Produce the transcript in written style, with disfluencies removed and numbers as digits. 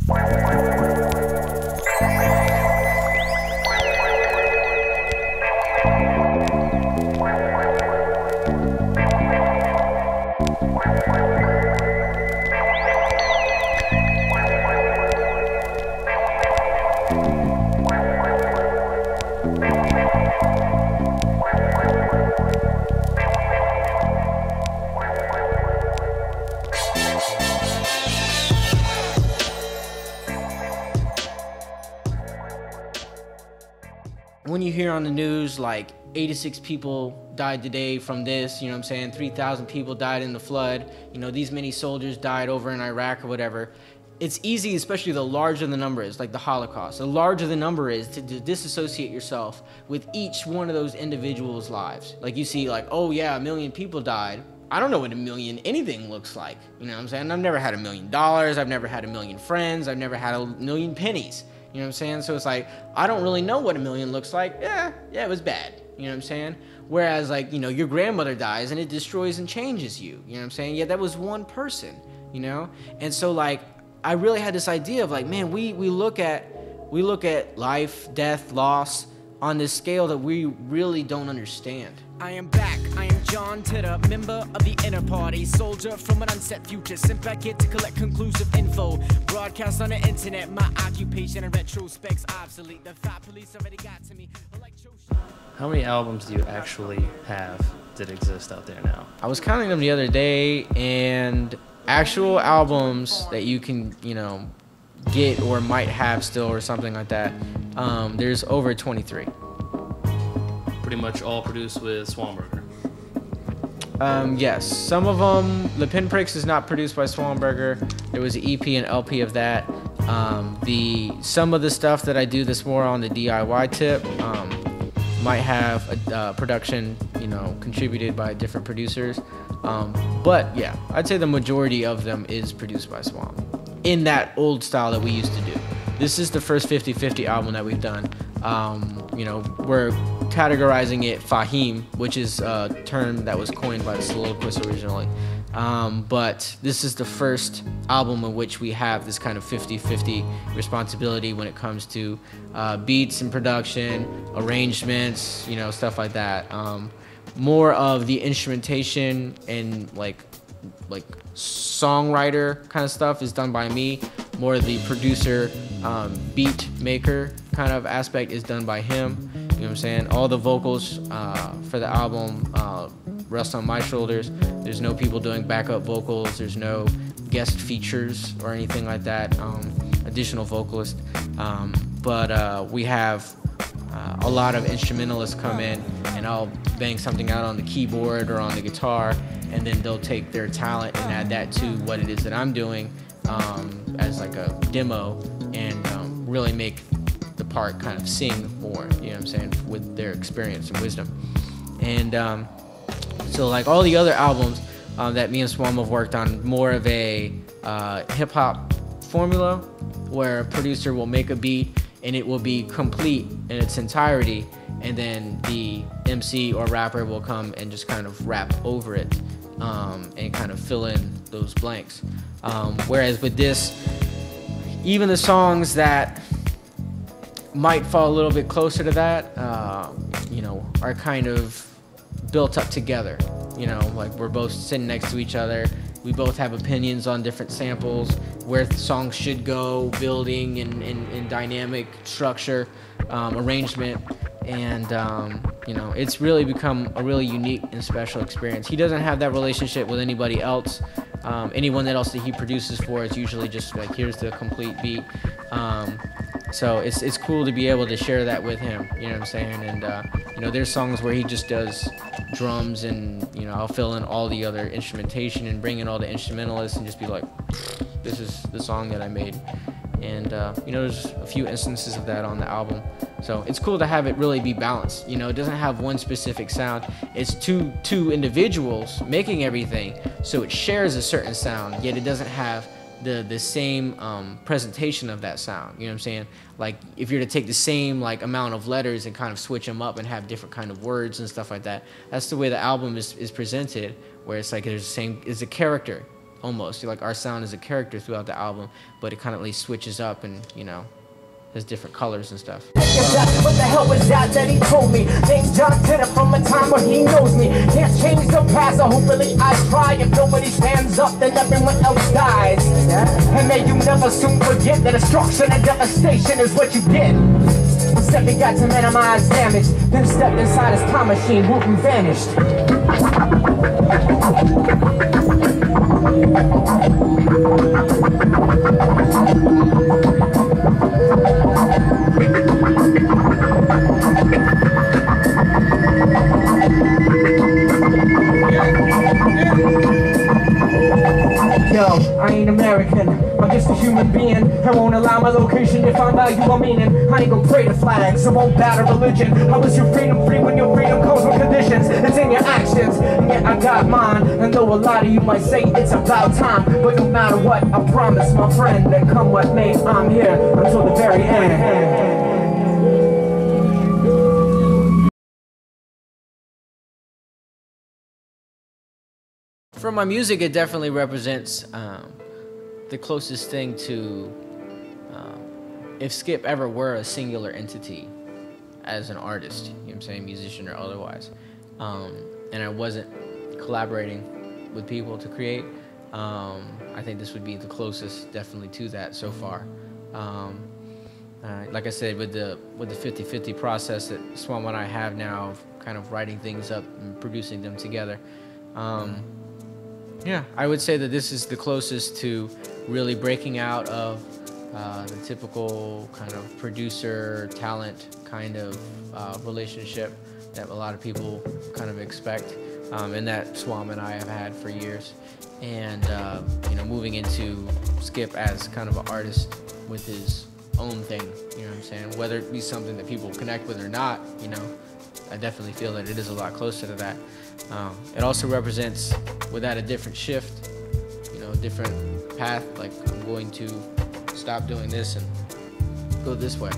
When you hear on the news like 86 people died today from this, you know what I'm saying, 3,000 people died in the flood, you know, these many soldiers died over in Iraq or whatever, it's easy, especially the larger the number is, like the Holocaust, the larger the number is, to disassociate yourself with each one of those individuals' lives. Like you see like, oh yeah, 1 million people died. I don't know what 1 million anything looks like, you know what I'm saying? I've never had $1 million, I've never had 1 million friends, I've never had 1 million pennies. You know what I'm saying? So it's like, I don't really know what 1 million looks like. Yeah, it was bad. You know what I'm saying? Whereas like, you know, your grandmother dies and it destroys and changes you. You know what I'm saying? Yeah, that was one person, you know? And so like, I really had this idea of like, man, we look at life, death, loss on this scale that we really don't understand. I am back, I am John Titter, member of the inner party, soldier from an unset future, sent back here to collect conclusive info, broadcast on the internet, my occupation and retrospects obsolete, the thought police already got to me. How many albums do you actually have that exist out there now? I was counting them the other day, and actual albums that you can, you know, get or might have still or something like that, there's over 23. Pretty much all produced with Swanberger. Yes, some of them, the Pinpricks is not produced by Swanberger. There was an EP and LP of that. Some of the stuff that I do that's more on the DIY tip might have a production, you know, contributed by different producers. But yeah, I'd say the majority of them is produced by Swan in that old style that we used to do. This is the first 50-50 album that we've done. You know, we're categorizing it Fahim, which is a term that was coined by the Soliloquist originally. But this is the first album in which we have this kind of 50-50 responsibility when it comes to beats and production, arrangements, you know, stuff like that. More of the instrumentation and like songwriter kind of stuff is done by me. More of the producer, beat maker kind of aspect is done by him. You know what I'm saying? All the vocals for the album rest on my shoulders. There's no people doing backup vocals. There's no guest features or anything like that. Additional vocalist. But we have a lot of instrumentalists come in, and I'll bang something out on the keyboard or on the guitar, and then they'll take their talent and add that to what it is that I'm doing as like a demo, and really make the part kind of sing more, you know what I'm saying, with their experience and wisdom. And so like all the other albums that me and Swam have worked on, more of a hip-hop formula where a producer will make a beat and it will be complete in its entirety, and then the MC or rapper will come and just kind of rap over it and kind of fill in those blanks. Whereas with this, even the songs that might fall a little bit closer to that, you know, are kind of built up together. You know, like we're both sitting next to each other. We both have opinions on different samples, where the songs should go, building and dynamic structure, arrangement. And, you know, it's really become a really unique and special experience. He doesn't have that relationship with anybody else. Anyone else that he produces for is usually just like, here's the complete beat. So it's cool to be able to share that with him, you know what I'm saying? And, you know, there's songs where he just does drums, and, you know, I'll fill in all the other instrumentation and bring in all the instrumentalists and just be like, this is the song that I made. And, you know, there's a few instances of that on the album. So it's cool to have it really be balanced. You know, it doesn't have one specific sound. It's two individuals making everything, so it shares a certain sound, yet it doesn't have the same presentation of that sound. You know what I'm saying? Like if you're to take the same like amount of letters and kind of switch them up and have different kind of words and stuff like that, that's the way the album is presented, where it's like there's a character almost. Like our sound is a character throughout the album, but it kind of like switches up and, you know, has different colors and stuff. What the hell was that he told me? Name's John Titter from a time where he knows me. Can't change the past, so hopefully I try. If nobody stands up, then everyone else dies. And may you never soon forget that destruction and devastation is what you get. Except he got to minimize damage, then stepped inside his time machine, whoop, and vanished. Yo, I ain't American, I'm just a human being. I won't allow my location to find value or meaning. I ain't gonna pray to flags, I won't battle religion. How is your freedom free when your freedom comes with conditions? It's in your actions, and yet I got mine. And though a lot of you might say it's about time, but no matter what, I promise my friend that come what may, I'm here until the very end. For my music, it definitely represents the closest thing to if Skip ever were a singular entity as an artist, you know what I'm saying, musician or otherwise, and I wasn't collaborating with people to create, I think this would be the closest definitely to that so far. Like I said, with the 50-50 process that Swam and I have now, of kind of writing things up and producing them together, yeah, I would say that this is the closest to really breaking out of the typical kind of producer-talent kind of relationship that a lot of people kind of expect, and that Swam and I have had for years. And, you know, moving into Skip as kind of an artist with his own thing, you know what I'm saying? Whether it be something that people connect with or not, you know, I definitely feel that it is a lot closer to that. It also represents, without a different shift, you know, a different path, like I'm going to stop doing this and go this way.